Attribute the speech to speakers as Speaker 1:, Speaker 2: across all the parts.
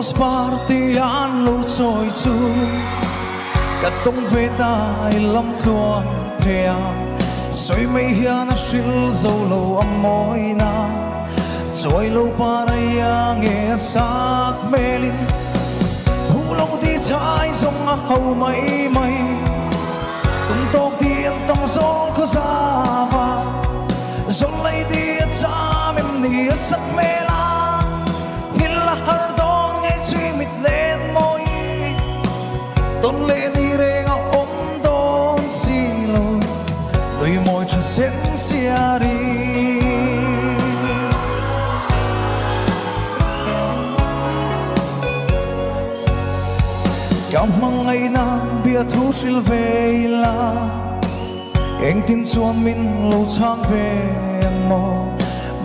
Speaker 1: House party an lo choi chu ka tong ve ta ai lam tuan thea soi mei hian a hril zo lo amoi na choi lo para yang e sak melin hu lo ti chai song a ho mai mai tung tok ti an tang zol ko za va zol lai ti cha mem ni sak mela hila har don ngai chui mit len moi ton le ni re nga om don si lo đôi môi cho sen sia ri cảm mong ngày na bia thu sil về la anh tin chuan min lâu chang về anh mò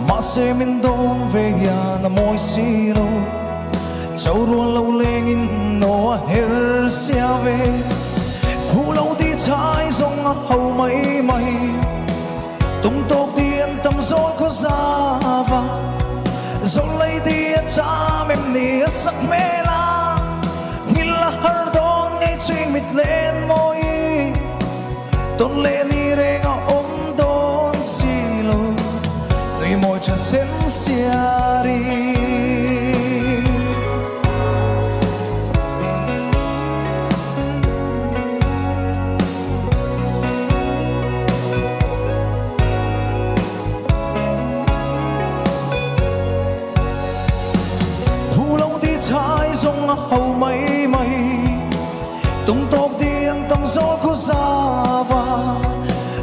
Speaker 1: mà se min đông về ya na môi si lo châu ruộng lâu lên in nó her sia về thu lâu đi trái sông hầu mấy mây tung tóc tiền tâm gió có ra và gió lấy đi cha mềm nỉ sắc mê la như là har đón ngay chuyên mít lên môi tôn lên đi re ngõ ôm đón xì lô đôi môi cha sen xia đi trái sông hầu mấy mây tung tóc tiền tâm gió có ra và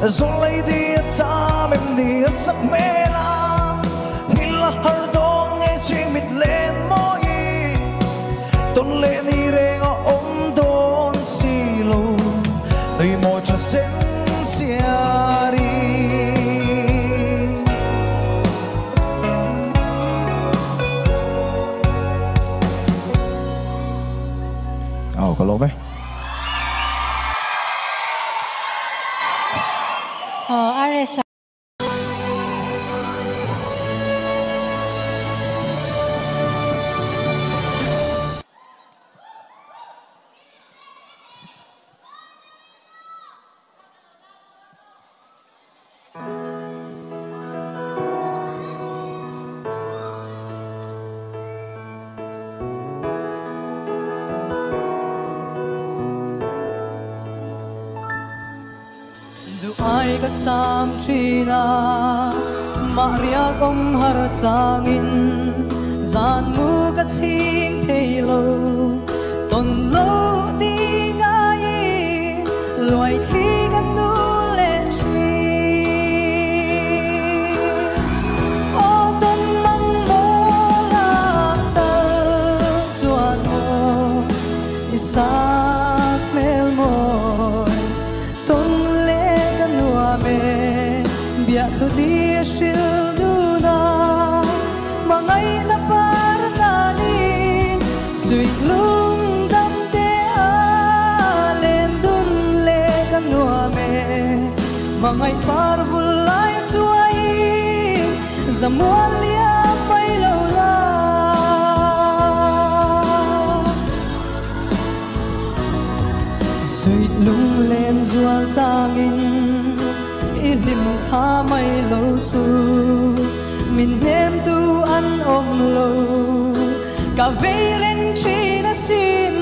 Speaker 1: gió lấy đi cha mềm đi sắc mê la như là har đón nghe chuyện mít lên môi tôn lên đi re ngõ ôm đón xì lô đôi môi cho sen xia đi có lỗi đấy.
Speaker 2: Aresa.
Speaker 3: ai ka sam thina maria kom har changin zan mu ka ching theilo ton lo ti ngai loi thi kan nu le thi o ton mang mo la ta chuan mo isak mel mo bia thu di shil duna mangai na par na ni sui lung dam te a len dun le kan nuwa me mangai par vulai chuai zamuan lia pai lo la sui lung len zual changin ilim kha mai lo su min nem tu an om lo ka ve reng chi na sin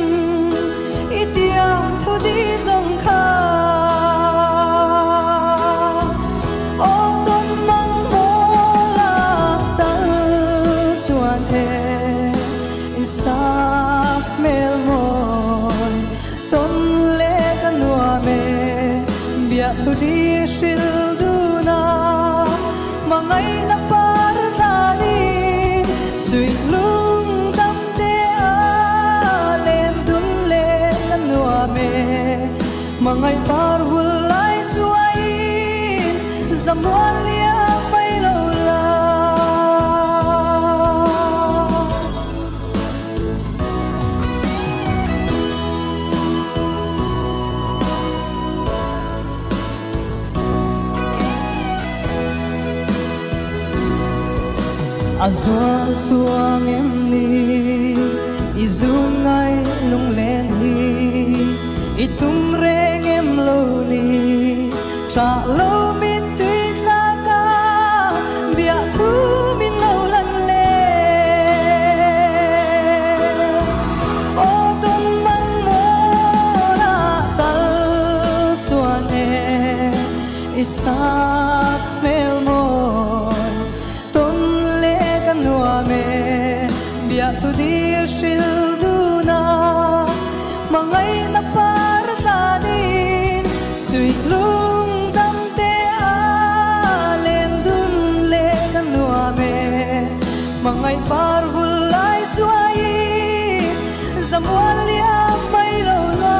Speaker 3: itiam thu di zong kha o ton mang mo la ta chuan he isak mel moi ton le kan nuwa me bia thu di shil mangai na par thani sui lung dam te a len dun le kan nuwa me mangai par vulai chuai zamuan lia pai lo la azul chuang em ni zun ngay lung lên hi itum reng em lo ni tra lo mi tui la ga bia thu min lo lan le o ton mang mo na tal chuan e isak mel mon ton le kan nuwa me bia thu dir shil du na mangai na para tanin sui lung dam te a len dun le kan nuwa me mangai par vul lai chuai zamwal ya mai lo la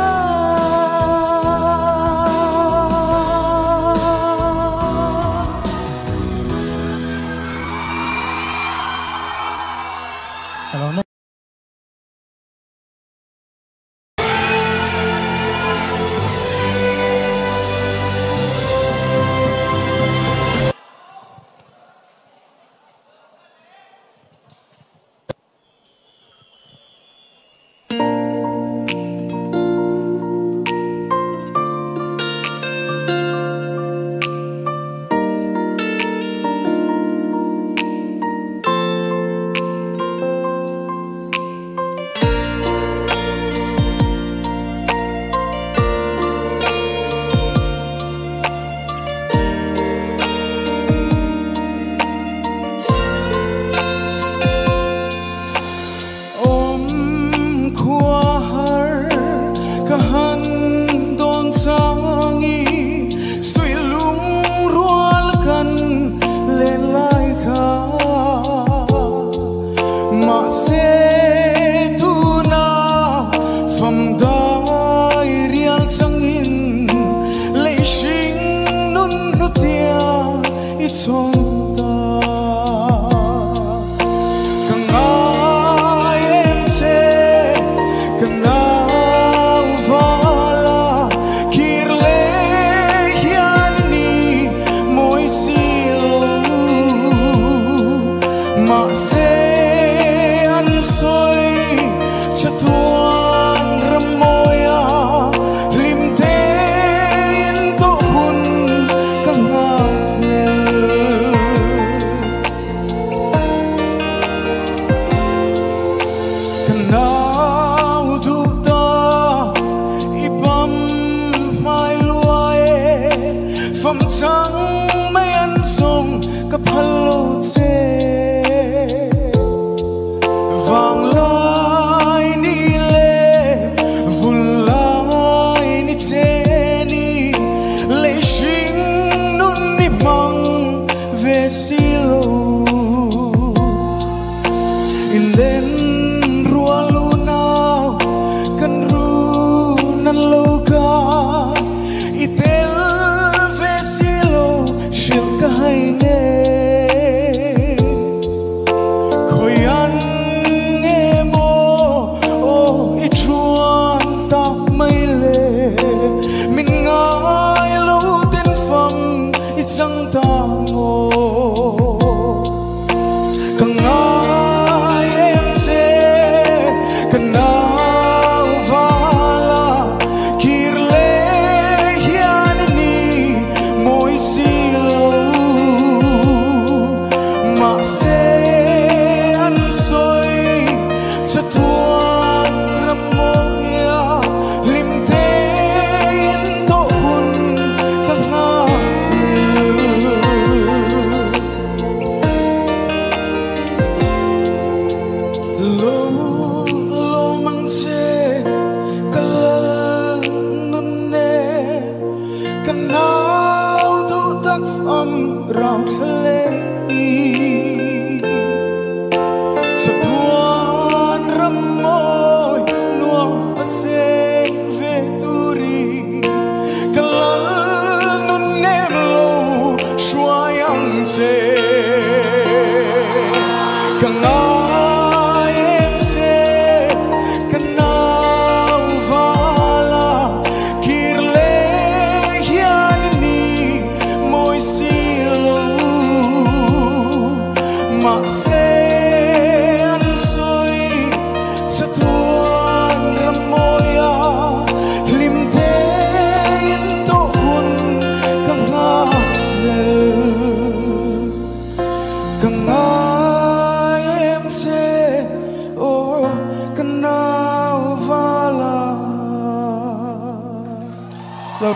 Speaker 2: Silo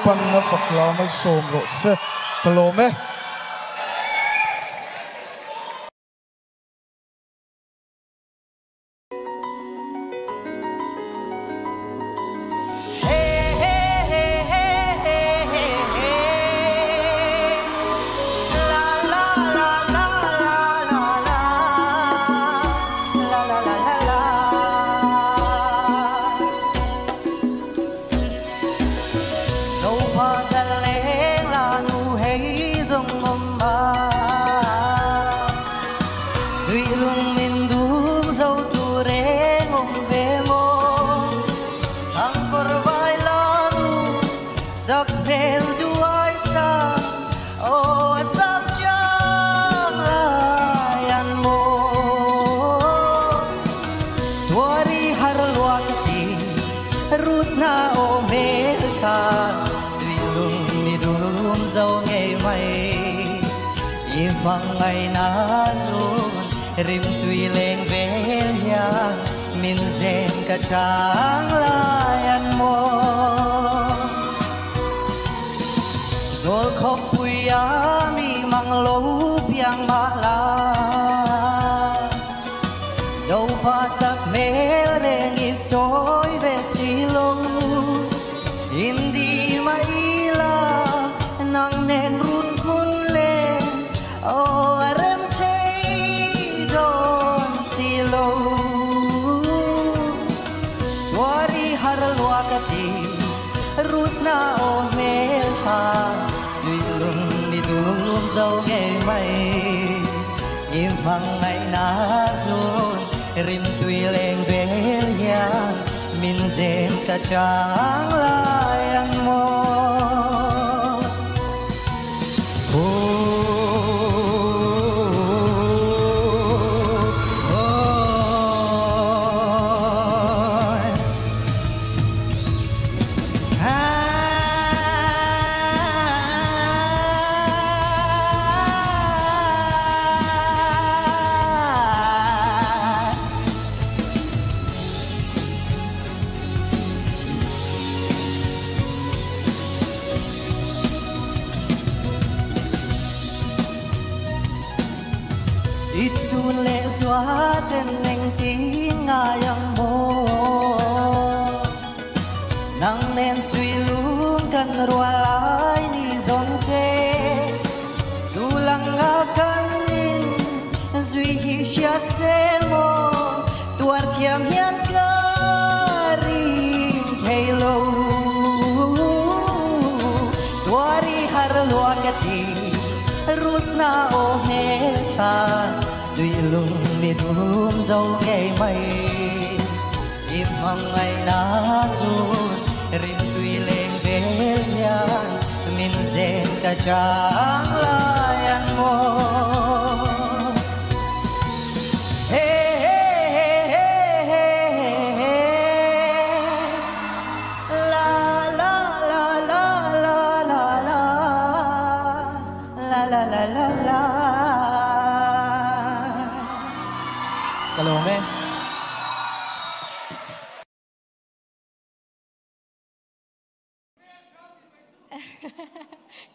Speaker 1: pan na fakla mal som ro se kalome
Speaker 3: ngày na run rim tùy lên về nhà min zen cả tráng lai ăn mò rồi khóc vui á mi mang lấu piang ma la dâu pha sắc mê lên ít trôi về xí lâu indi ma ila nang nen run kun lên oh rem thấy don silo wari har lua kati rusna o mel ha suilung mi dum zau nghe mai im hang ngày na zun rim tui leng vel yang min zen ka chang lai ang mo tên anh tiếng ngài yang mo nang nen suy luôn kan rua lai ni zong te sulang akan in duy hi sia se mo tuar thiam hian karim hello tuari har lua kati rusna o he cha suy lung mi dum dâu nghe mây im hằng ngày na run rim tùy lên về nhang min zen cả tráng lai ăn mò hey hey hey hey hey hey la la la la la la la la la la la Kalome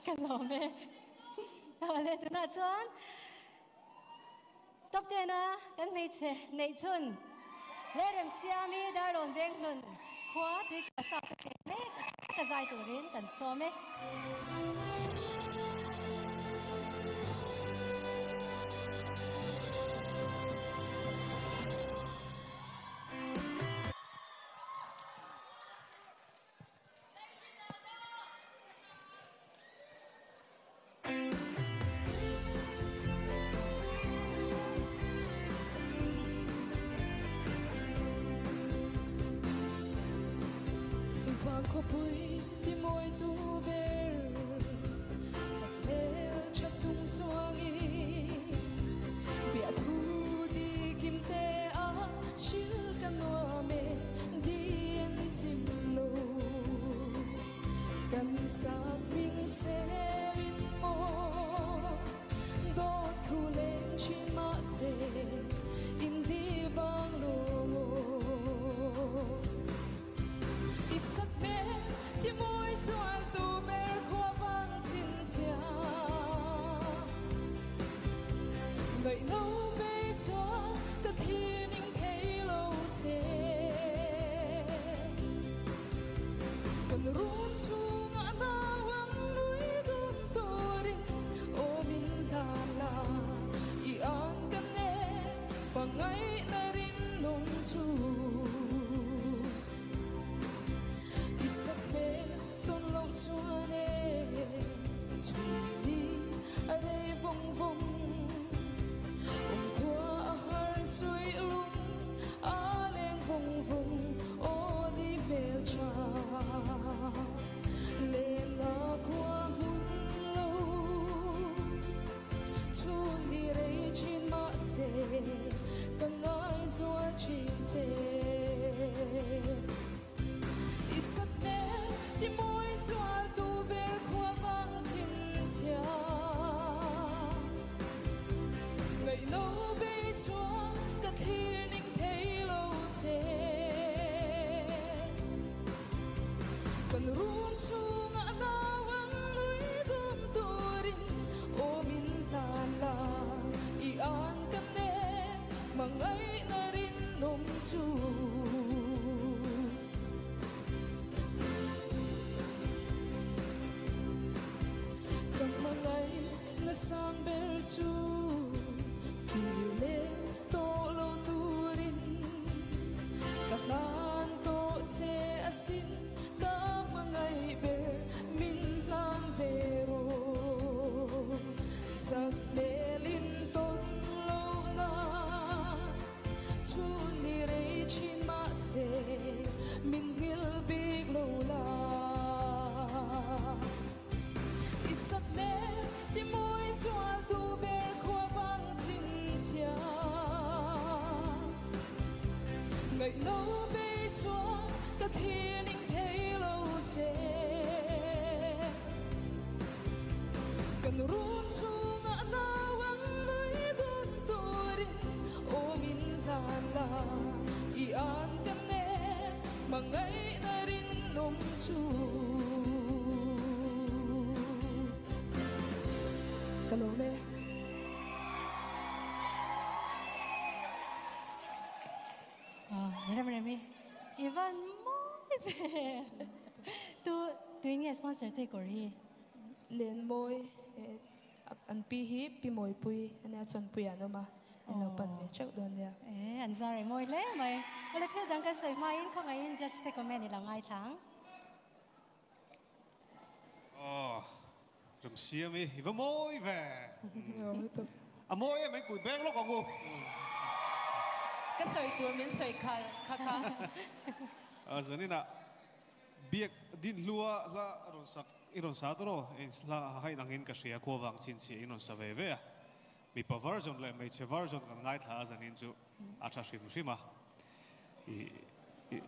Speaker 2: Kalome ale tu na chuan top te na kan mei che nei chun lerem siami daron veng nun khwa thi ka sa ke me ka zai turin kan so me
Speaker 4: Ko pui ti moi tu ber sak mel cha chung chuangi bia thu di kim te a chil kan no me dien chim lo kan sa ming se in mo do thu len chin ma se in di bang lo It's a man, môi xoan tu ber khoa vang chín chia ngày nấu bê cho cái thiên ninh thấy lâu chê cần run chung ngã ta vắng núi đun turin ô min la i an kan ne bằng ngày na rin nông chu i sắc bê tôn lâu chua ne chu đi ở đây vòng vòng suy lung a leng vung vung o di mel cha lên la qua hun lâu chun đi rei chin ma se càng ai zua chin se isat ne di moi zua tu ber qua vang chin cha ngày nấu bê cho cả thiên ninh thấy lâu chê cần run chung ngã na vắng núi đun turin ô min la i an kan ne mang ấy na rin nông chu cần mang ấy na sang ber chu le to lo turin kahan to che asin ka mangai ber min lang vero sak melin ton lo na chun ni rei chin ma se min ngil big lo la isak me di moi chua tu ber khwa vang chia ngày nấu bê cho cả thiên ninh thấy lâu chê cần run chung ngã na vắng núi đun turin ô min la i an kan ne mang ấy na rin nông chu Kalome
Speaker 2: Remy, Ivan moi về. Tu nghe sponsor thế có gì?
Speaker 4: lên môi anh pi hi pi môi pui anh chọn pui anh mà anh lâu bận về chắc đơn nha.
Speaker 2: Anh ra rồi môi lẽ mày. Cái lúc đang cái sợi mai không ai in just take comment là ngay tháng.
Speaker 5: Rầm xia mi, Ivan moi về. Moi em cùi beng lo còn
Speaker 3: cái sợi tuổi mình sợi khá
Speaker 5: giờ nên là biết din lúa là iron sa đó là hay năng in cái gì qua vàng chín chi iron sa về về mi pa version lại mấy chế version cái ngay thà giờ nên chú acha sim mà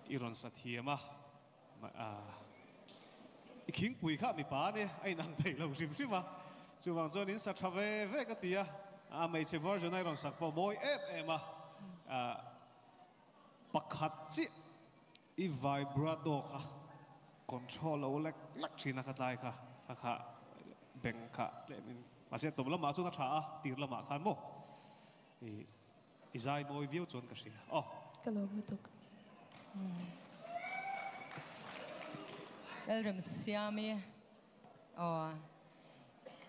Speaker 5: iron sa thiê mà kinh bùi khác mi pa nè ai năng thấy lâu sim mà chú vàng cho nên sa tra về về cái tia mấy chế version iron sa po boy em mà pakhat chi i vibrado kha control o lek china kha tai kha beng kha le min ma se tom lama chu na tha tir lama khan mo i zai moi view chon ka sia
Speaker 4: Kalau betul.
Speaker 3: Elrem siami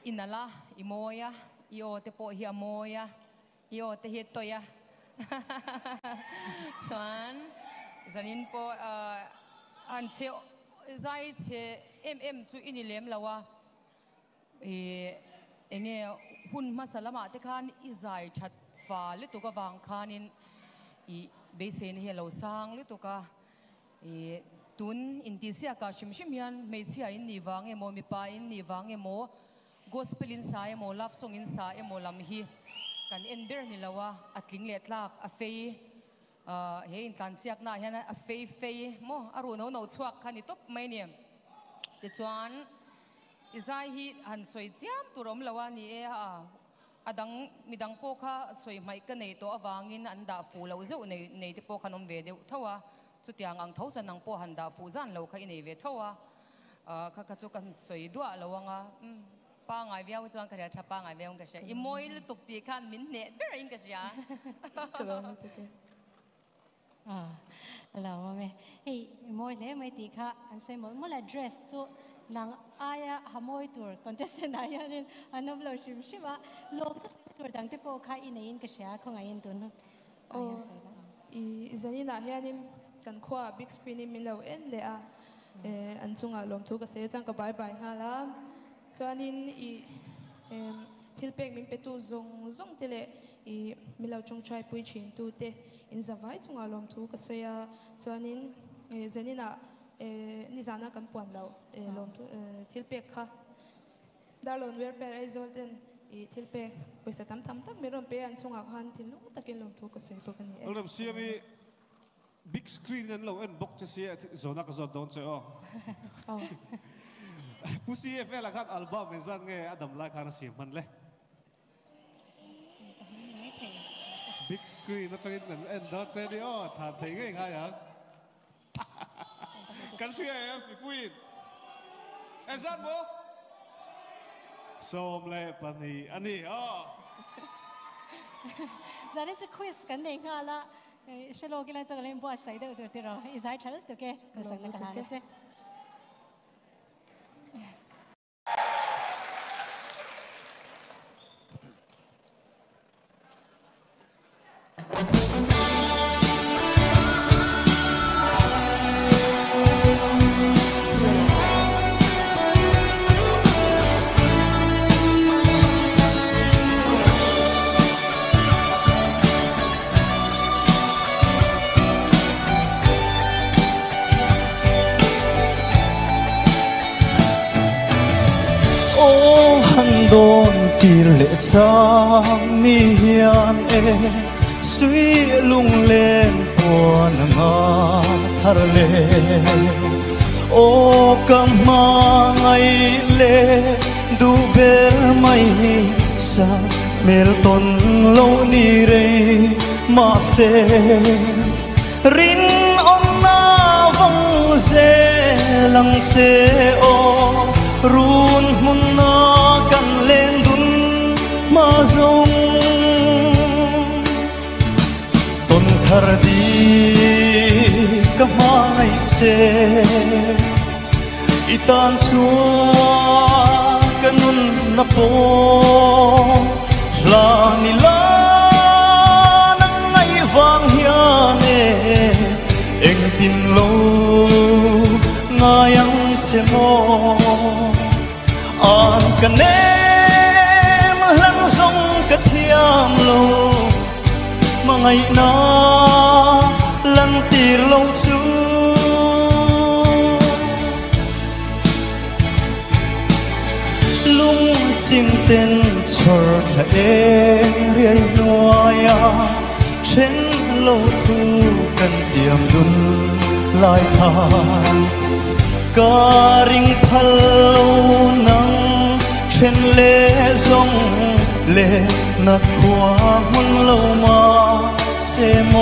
Speaker 3: inala imoya io te po hi amoya io te hi toya chuan zanin po an che zai che chu inilem lawa enge hun masalama te khan i zai that fa li tu ka wang khanin i beisen he lo sang li tu ka tun intisia ka shim yan me chia in ni wang emo mi pa in ni wang emo gospel in sa emo love song in sa emo lam hi kan enber ni lawa atling le tlak a fei he in tan siak na hian a fei mo aru no chuak khani top mai niam te chuan izai hi han soi chiam turom lawa ni e a adang midang po kha soi mai ka nei to awangin an da fu lo zeu nei te po khanom ve deu thawa chutiang ang tho chan ang po han da fu zan lo kha inei ve thawa
Speaker 6: ข้าจุกันสวยด้วยระวังป้าไงเวียวจวนกันเดี๋ยวถ้าป้าไงเวียวกันเสียอีโมยตุกตีขันมินเน่เบรอิงกันเสีย
Speaker 2: เราไม่เฮ้ยโมยเล่ไม่ตีค่ะอันใส่หมดเมื่อไร dress สู้นางอายะขโมยตัวก่อนจะเสนอเนี่ยอันนั้นเราชิมชิว่าลมตัวดังที่พอค่ะอินอินกันเสียคงอินตัวนู้น
Speaker 4: อีจะนี่นะเฮียนี่กันขวา big screen นี่มีเราเอ็นเลยอันจุงลมทุกข์เสียจังกับบายบายงาละส่วนนี้ทิลเป็กมินเป็ตูซงที่เลยมีเราจงใจปุยชินตูเตอินจะไว้จุงลมทุกข์เสียส่วนนี้จะนี่นะนี่จานะกันปวนเราลมทุกทิลเป็กค่ะดาลอนเวร์เฟร์ไอโซลเดนทิลเป็กไปสตัมตักมีรมเปียนจุงกันทิลลุงตะกินลมทุกข์เสียตัวกันนี่
Speaker 5: เริ่มเสียมี big screen นั่นเราเอ็นบอกจะเสียโซนักก็โซนโดนเสียผู้เสียเฟล่ะครับอัลบั้มเป็นสั้นไงอดัมไลค์การเสียมันเลย big screen นั่นจะกินนั่นเอ็นดอทเซดีโอชาติง่ายง่ายอย่างกันเสียพี่ปุ้ยเอ็นสั้นบ่ส้มเลยปนีอันนี้
Speaker 2: จะได้จะคุยกันเองละชโลกินแล้วจะเล่นบัวใส่เดือดที่เราอีสายเฉลตัวแกก็สั่งนักการเจ้
Speaker 1: โดนตีเละจางมีเฮียนสุยลุงเล่นปวนงาทารเลโอกำมาไงเล่ดูเบลไม่สักเมลต้นโลนีเรมาเซรินอมนาวังเซลังเซโอรุนมุนนากันเล่นดุนมาจงต้นทารดีก็มาไงเซอีตานชัวกันนุนนับโปลานิลานังไงฟังเฮียเนเอ็งตินโลงายังเชโมอ่านกันเนมหลังส่งกระเทียมโลมาไงนาลันตีโลชูลุงจิงเต้นชอร์ทเอเรียนนัวยาเช่นโลทูกันเดียมดุนลายผ่านการิงพัลนังเช่นเลซงเลนักความมันโลมาเสโม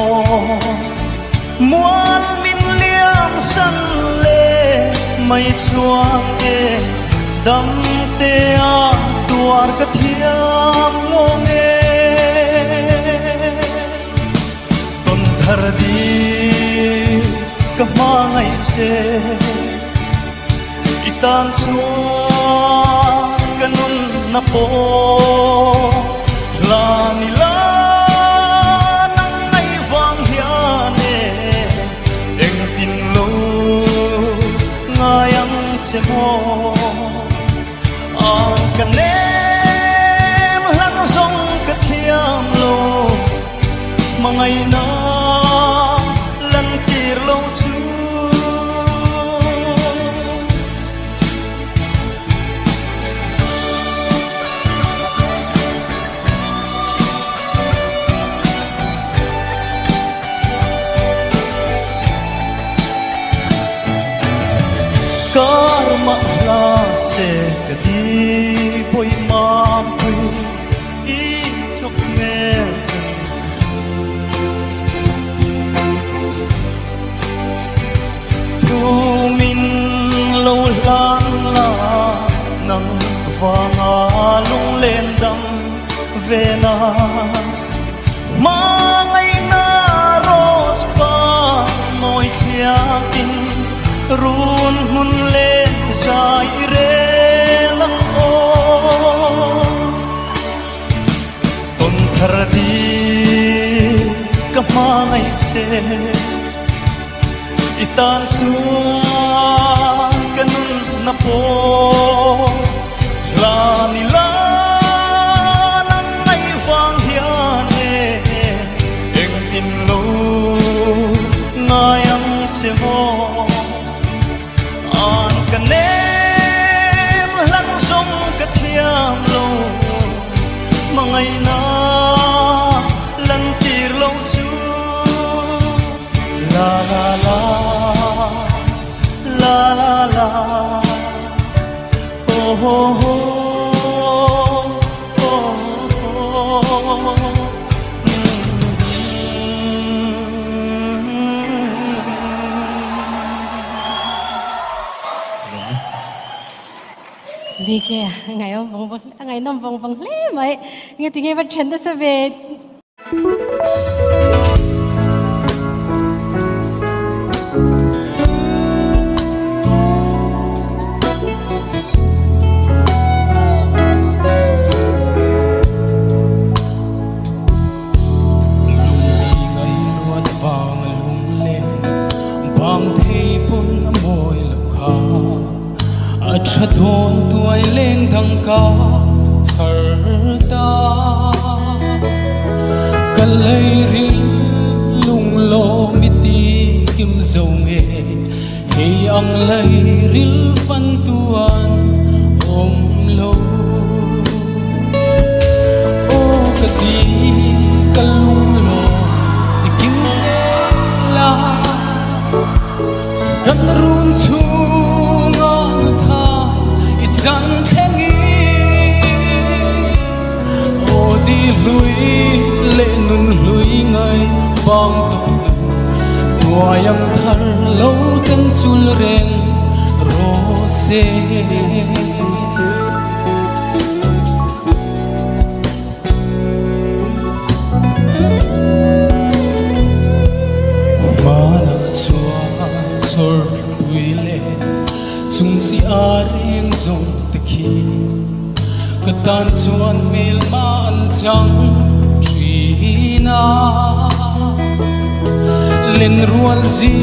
Speaker 1: มวลมินเลียมสันเลไม่ชวนดำเตียตัวกระเทียมงงเงต้นทารดีก็มาไงเชอีตานชัวกันนุนนับโปลานิลานังไงฟังเฮียเนเอ็งตินโลงายังเชโมอ่านกันเนมหลังส่งกระเทียมโลมาไงนาลันตีโลชู vanga lung lên đâm về na mà ngày na rose pa nói thiakin run hun lên dài re lăng ô tôn thar đi cả ma ngày che itan suan kanun na po la ni la nang ngay vang hian eng tin lo ngayang che mo an kanem lang song ka thiam lo mangai na lan tir lo chu la la la la la la oh oh oh
Speaker 2: đi kia ngày ông vòng vòng ngày năm vòng vòng lé mày nghe tiếng nghe bắt chân đó sẽ về
Speaker 3: cha thôn tuổi lên thằng ca thở ta cần lấy rin lung lo miti kim dầu nghề hay ăn lấy rin phân tuan ôm lâu ô cái đi cái lung lo thì kim sẽ là cần run chung ngang tha chẳng khen nghi ô đi lui lệ nun lui ngay bang tục ngoài âm thar lâu tên chul ren rose mana chua chor uile chung si a riêng zong te khi ka tan chuan mel ma an chang trina len rual zi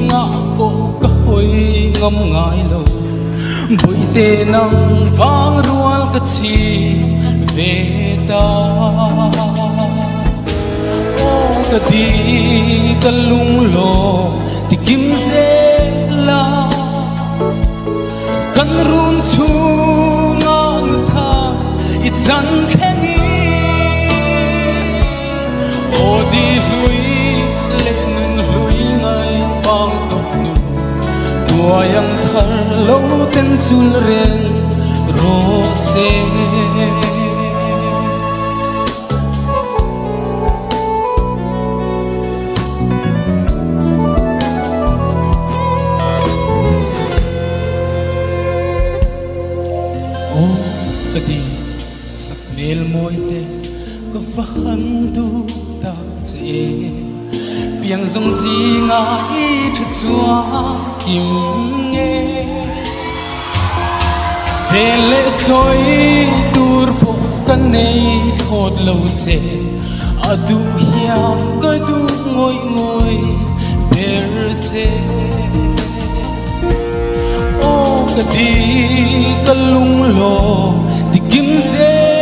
Speaker 3: nga ko ka hoi ngam ngai lo boi te nang wang rual ka chi ve ta o ka di ka lung lo ti kim ze la kan run chung ang tha i chan khengi o di lui le nun lui ngai pang tok nu tuayang thar lo ten chul ren ro se mel môi te có phán tu ta chế piang dòng gì ngài thật chúa kim nghe sẽ lệ soi dur bộ căn này thốt lâu chế à du hiang cơ du ngồi ngồi bể chế ô cái đi cái lung lo thì kim dễ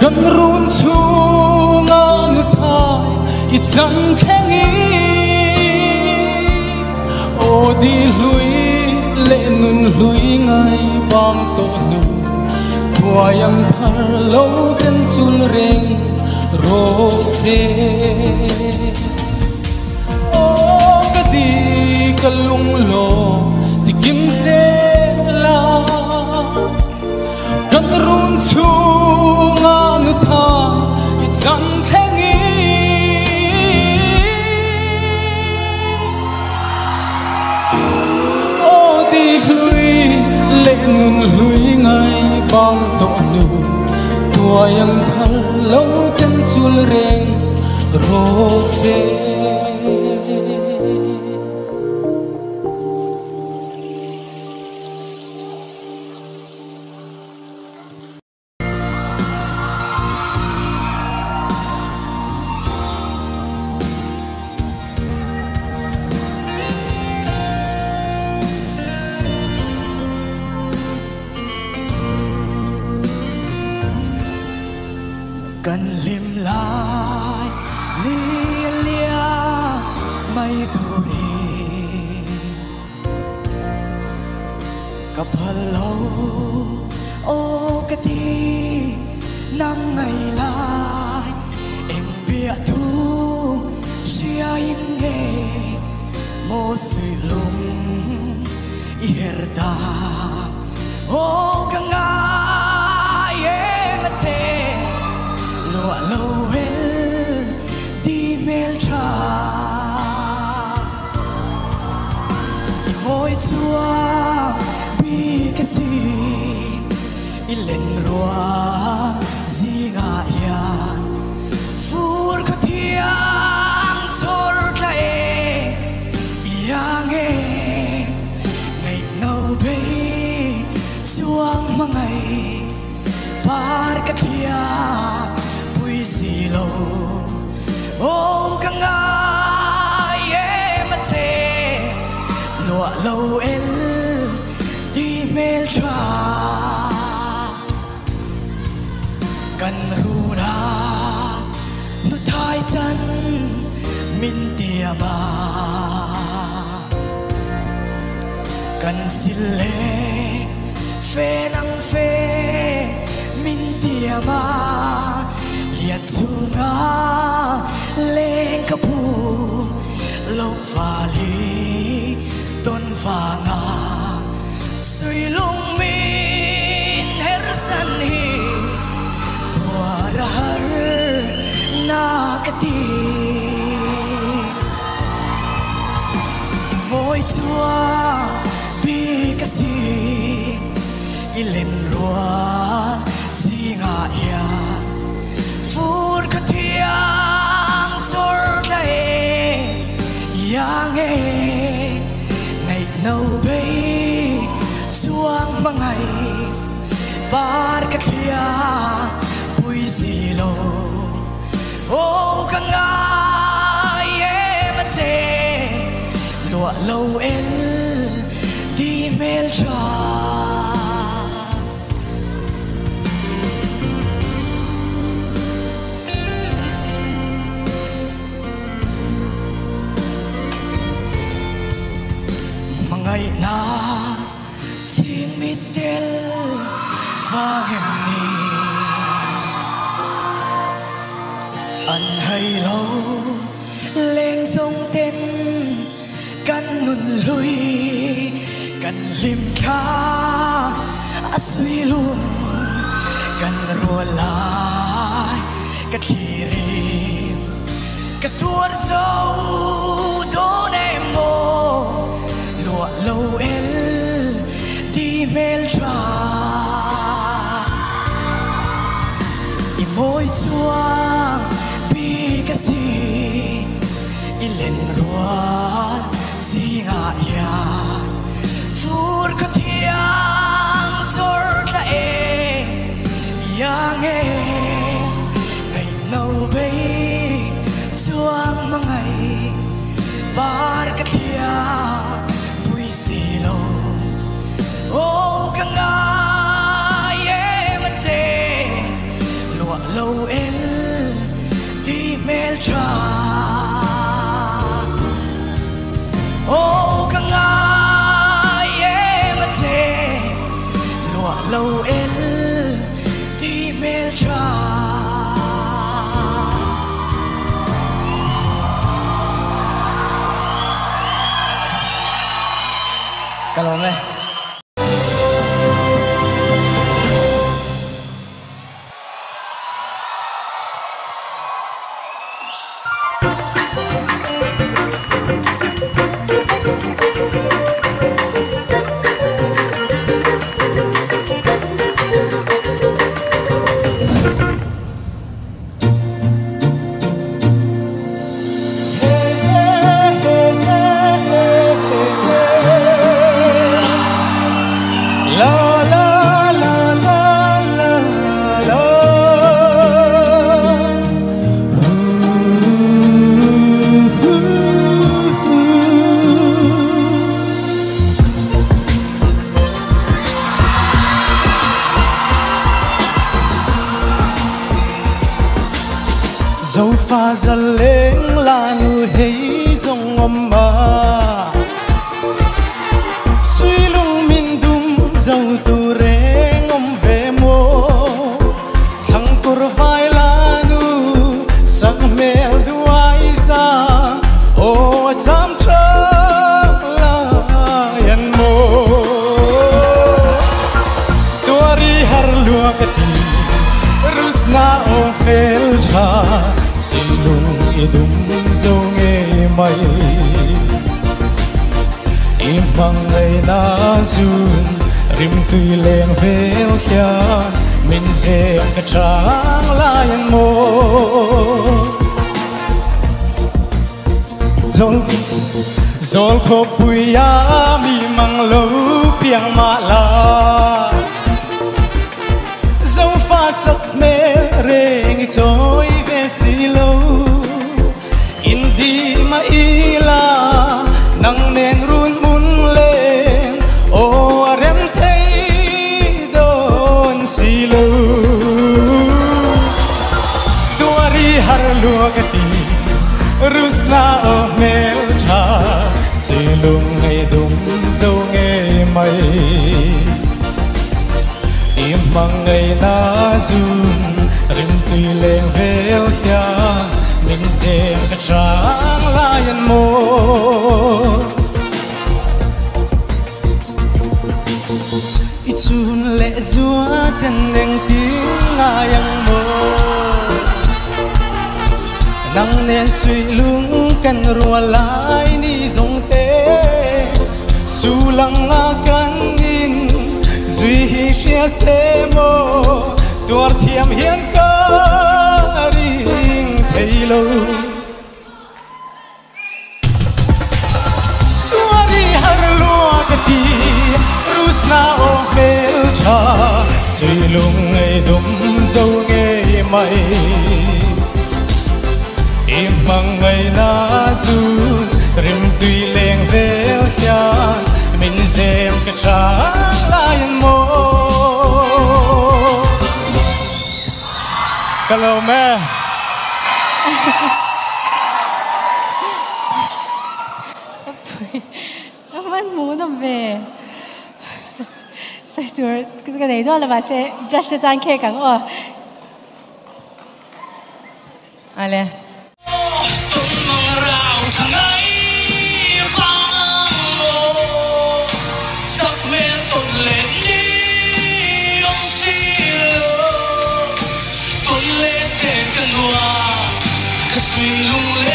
Speaker 3: kan run chung ang thai i chan khengi o di lui le nun lui ngai bang to nu tuayang thar lo ten chul reng ro se o ka di ka lung lo ti kim se la kan run chung ang tha i chan khengi o di lui
Speaker 1: to nu tua yang thal lo ten chul reng rose
Speaker 3: cần lim lại lia lia mây thu đi cặp lâu ô cái tí nắng ngày lại em biết thu xia im nghe mô suy lung irda ô cái ngày em chê lụa lâu hết đi mel trà môi chua bi cái gì lên rùa gì ngã ya phur có thiang chor lại ya nghe ngày nào bé chuang mà ngày par cái thiang si lo ô cái ngày em chê lụa lâu em đi mel trà cần ru na nu thai chân min tia ma cần xin lệ phê năng phê min tia ma lian chunga leng kapu lok vali ton vanga sui lung min hersan hi tua rahar na kati môi chua bi kasi ilen rua si nga ya phur có thiang chor lại yang nghe ngày nào bé chuang mà ngày bar cái thiang bui gì lo ô cái ngày em chê lụa lâu em đi mel trà ngày na xin mi tel và em ni anh hay lâu lên sông tên căn nụn lui căn lim kha suy luôn căn rùa lại căn thi rim căn tuột dâu đón em mô lụa lâu em đi mel trà i môi chuang bi cái gì i lên rùa gì ngã ya phur có thiang chor lại ya nghe ngày nào bé chuang mà ngày bar cái thiang bui gì lo ô cái ngày em chê lụa lâu em đi mel trà ô cái ngày em chê lụa lâu em đi mel trà cảm ơn em.
Speaker 1: dẫu pha ra lên là như hay dòng ngầm mà suy lung min đum dẫu tu rê ngom về mô thằng cor vai là nu sắc mèo đuôi ra ô chăm trơ là yên mô tuari har lua kati rusna o pel cha silung idum zonge mai imang ngay na zun rim tui leng vel kya min zem ka trang layan mo zol kho puya mi mang lo piang ma la dẫu pha sắc mê reng trôi về xì lâu in đi mà y la nắng nền run mun lên ô rem thấy đón xì lâu tuari har lua gati rusna o mel cha xì lung ngày đúng dâu nghe mây imang ngày na zun rim tui leng vel kya min zem ka trang layan mo ichun le zua ten neng ting ngayang mo nang nen sui lung kan rua lai ni zong te sulang nga kan in duy hi chia se mo tuar thiam hian ka ring thei lo tuari har lua ka ti rusna o mel cha sui lung ei dum zo nge mai imang ngai na zun rim tui leng vel hian min zem ka trang layan mo hello me
Speaker 2: มันหมูนมเวใส่ตัวกันไหนด้วยละมาเซ่จัดจานเค้กกันอ๋อ
Speaker 6: อะไร
Speaker 1: 水龙